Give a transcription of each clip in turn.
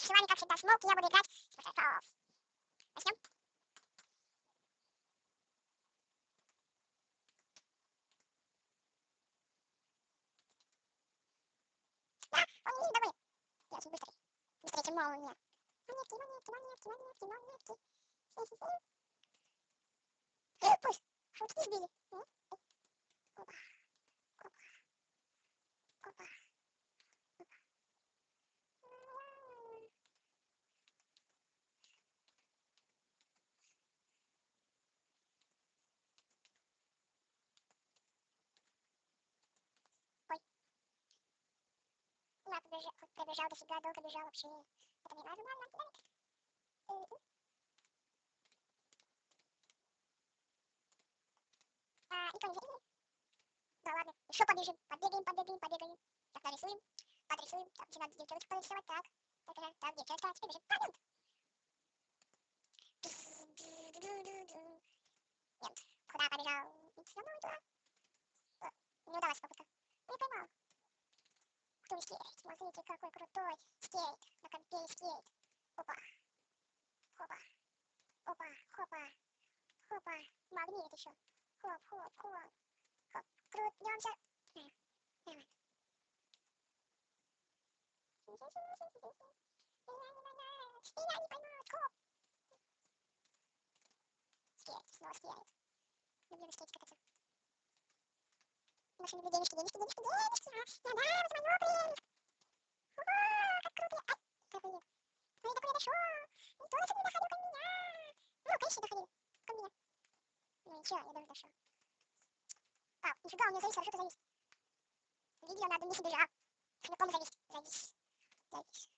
С вами, как всегда, Смолк, и я буду играть в Warcraft. Начнем. Да, он не доволен. Я очень быстрый. Быстрее, чем молния. Монетки, монетки, монетки, монетки, монетки. Пусть. Шутки сбили. Опа, опа, опа. Ой. Я пробежал дофига, долго бежал вообще. Это не важно, ладно, кидает. Никто не заиграл. Да ладно, еще побежим, побегаем, побегаем, побегаем. Так, нарисуем, подрисуем. Так, где надо девчоночку порисовать, так. Так, девчонка, теперь бежим. Нет, куда побежал? Все равно туда. Не удалась попытка. Не поймал. Кто скейт? Смотрите, какой крутой скейт. На компе скейт. Опа. Хопа. Опа. Хопа. Хопа. Магнит еще. Хоп, хоп, хоп. Хоп. Крутнемся. Давай. Я не поймал. Хоп. Скейт. Снова скейт. Люблю на скейте кататься. Наши любят денежки, денежки, денежки, денежки. Да, возьму, как круто. Ай, как нет. Ну и такой дошел. И точно не доходил ко меня. Ну, конечно, доходил ко мне. Ну ничего, я даже дошел. Нифига, у меня завис, что-то завис. Видео надо не собежал. Целиком завис, завис, завис.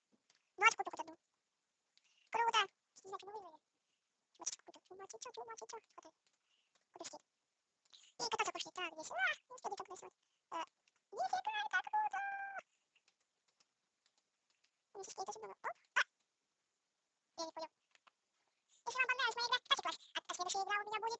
Ну, очко только одну. Круто. Не знаю, что мы выиграли. Чувачок какой-то. Чувачок. Хватай. Купи. И кататься пошли. Так, здесь. Ну что, деток нарисовать. Нифига, как круто. У меня здесь скейт очень много. Оп. Я не понял. Если вам понравилась моя игра, ставьте класс. А следующая игра у меня будет...